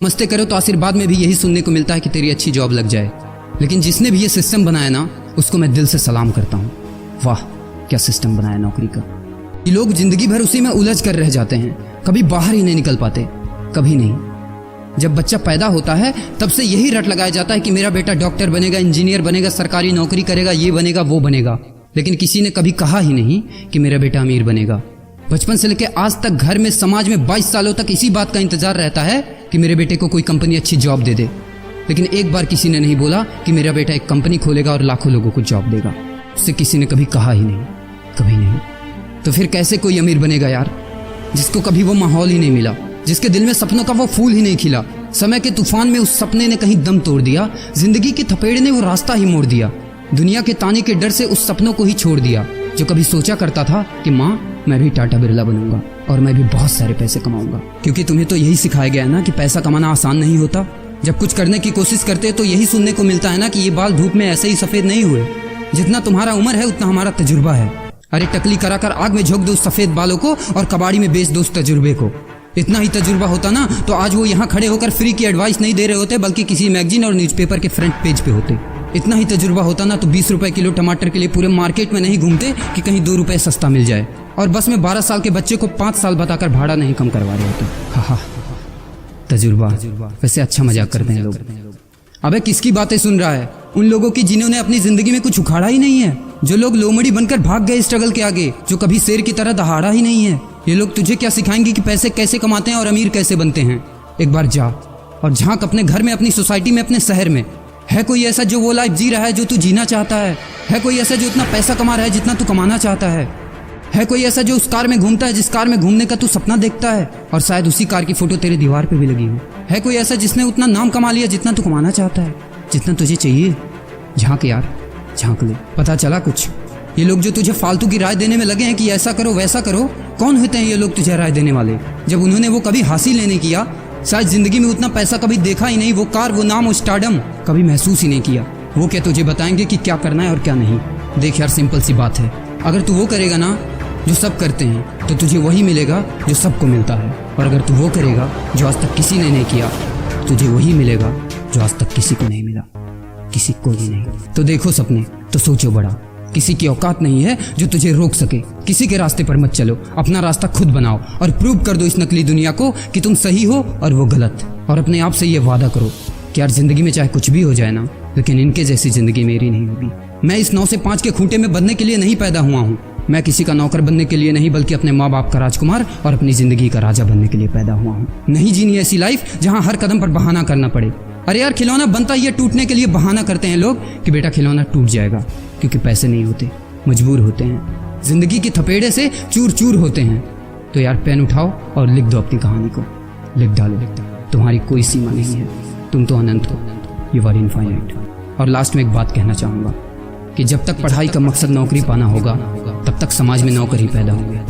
मस्ते करो तो आशीर्वाद में भी यही सुनने को मिलता है कि तेरी अच्छी जॉब लग जाए। लेकिन जिसने भी ये सिस्टम बनाया ना, उसको मैं दिल से सलाम करता हूँ। वाह क्या सिस्टम बनाया नौकरी का। ये लोग जिंदगी भर उसी में उलझ कर रह जाते हैं, कभी बाहर ही नहीं निकल पाते, कभी नहीं। जब बच्चा पैदा होता है तब से यही रट लगाया जाता है कि मेरा बेटा डॉक्टर बनेगा, इंजीनियर बनेगा, सरकारी नौकरी करेगा, ये बनेगा वो बनेगा। लेकिन किसी ने कभी कहा ही नहीं कि मेरा बेटा अमीर बनेगा। बचपन से लेकर आज तक घर में, समाज में 22 सालों तक इसी बात का इंतजार रहता है कि मेरे बेटे को कोई कंपनी अच्छी जॉब दे दे। लेकिन एक बार किसी ने नहीं बोला कि मेरा बेटा एक कंपनी खोलेगा और लाखों लोगों को जॉब देगा। उससे किसी ने कभी कहा ही नहीं, कभी नहीं। तो फिर कैसे कोई अमीर बनेगा यार, जिसको कभी वो माहौल ही नहीं मिला, जिसके दिल में सपनों का वो फूल ही नहीं खिला। समय के तूफान में उस सपने ने कहीं दम तोड़ दिया, जिंदगी के थपेड़े ने वो रास्ता ही मोड़ दिया, दुनिया के ताने के डर से उस सपनों को ही छोड़ दिया। जो कभी सोचा करता था कि माँ मैं भी टाटा बिरला बनूंगा और मैं भी बहुत सारे पैसे कमाऊंगा। क्योंकि तुम्हें तो यही सिखाया गया है ना कि पैसा कमाना आसान नहीं होता। जब कुछ करने की कोशिश करते तो यही सुनने को मिलता है ना कि ये बाल धूप में ऐसे ही सफेद नहीं हुए। जितना तुम्हारा उम्र है उतना हमारा तजुर्बा है। अरे टकली कराकर आग में झोंक दो उस सफेद बालों को और कबाड़ी में बेच दो उस तजुर्बे को। इतना ही तजुर्बा होता ना तो आज वो यहाँ खड़े होकर फ्री की एडवाइस नहीं दे रहे होते, बल्कि किसी मैगजीन और न्यूज़पेपर के फ्रंट पेज पे होते। इतना ही तजुर्बा होता ना तो 20 रुपए किलो टमाटर के लिए पूरे मार्केट में नहीं घूमते कि कहीं 2 रुपए सस्ता मिल जाए। और बस में 12 साल के बच्चे को 5 साल बताकर भाड़ा नहीं कम करवा रहे होते। हा तजुर्बा। वैसे अच्छा मजाक करते हैं लोग। अबे किसकी बातें सुन रहा है? उन लोगों की जिन्होंने अपनी जिंदगी में कुछ उखाड़ा ही नहीं है, जो लोग लोमड़ी बनकर भाग गए स्ट्रगल के आगे, जो कभी शेर की तरह दहाड़ा ही नहीं है। ये लोग तुझे क्या सिखाएंगे कि पैसे कैसे कमाते हैं और अमीर कैसे बनते हैं। एक बार जा और झांक अपने घर में, अपनी सोसाइटी में, अपने शहर में। है कोई ऐसा जो वो लाइफ जी रहा है जो तू जीना चाहता है? है कोई ऐसा जो इतना पैसा कमा रहा है जितना तू कमाना चाहता है? है कोई ऐसा जो उस कार में घूमता है जिस कार में घूमने का तू सपना देखता है और शायद उसी कार की फोटो तेरे दीवार पे भी लगी हो? है कोई ऐसा जिसने उतना नाम कमा लिया जितना तू कमाना चाहता है, जितना तुझे चाहिए? झांक यार, झांक ले, पता चला कुछ। ये लोग जो तुझे फालतू की राय देने में लगे हैं कि ऐसा करो वैसा करो, कौन होते हैं ये लोग तुझे राय देने वाले, जब उन्होंने वो कभी हासिल नहीं किया? शायद जिंदगी में उतना पैसा कभी देखा ही नहीं, वो कार, वो नाम, वो स्टारडम कभी महसूस ही नहीं किया। वो क्या तुझे बताएंगे कि क्या करना है और क्या नहीं? देख यार, सिंपल सी बात है, अगर तू वो करेगा ना जो सब करते हैं तो तुझे वही मिलेगा जो सबको मिलता है। और अगर तू वो करेगा जो आज तक किसी ने नहीं किया, तुझे वही मिलेगा जो आज तक किसी को नहीं मिला, किसी को भी नहीं। तो देखो सपने तो सोचो बड़ा। किसी की औकात नहीं है जो तुझे रोक सके। किसी के रास्ते पर मत चलो, अपना रास्ता खुद बनाओ और प्रूव कर दो इस नकली दुनिया को कि तुम सही हो और वो गलत। और अपने आप से ये वादा करो कि यार जिंदगी में चाहे कुछ भी हो जाए ना, लेकिन इनके जैसी जिंदगी मेरी नहीं होगी। मैं इस 9 से 5 के खूंटे में बंधने के लिए नहीं पैदा हुआ हूँ। मैं किसी का नौकर बनने के लिए नहीं, बल्कि अपने माँ बाप का राजकुमार और अपनी जिंदगी का राजा बनने के लिए पैदा हुआ हूँ। नहीं जीनी ऐसी लाइफ जहाँ हर कदम पर बहाना करना पड़े। अरे यार, खिलौना बनता ही है टूटने के लिए। बहाना करते हैं लोग कि बेटा खिलौना टूट जाएगा, क्योंकि पैसे नहीं होते, मजबूर होते हैं, जिंदगी की थपेड़े से चूर चूर होते हैं। तो यार पेन उठाओ और लिख दो अपनी कहानी को, लिख डालो। तुम्हारी कोई सीमा नहीं है, तुम तो अनंत हो, यू आर इनफाइनाइट। और लास्ट में एक बात कहना चाहूंगा कि जब तक पढ़ाई का मकसद नौकरी पाना होगा, तब तक समाज में नौकर ही पैदा होंगे।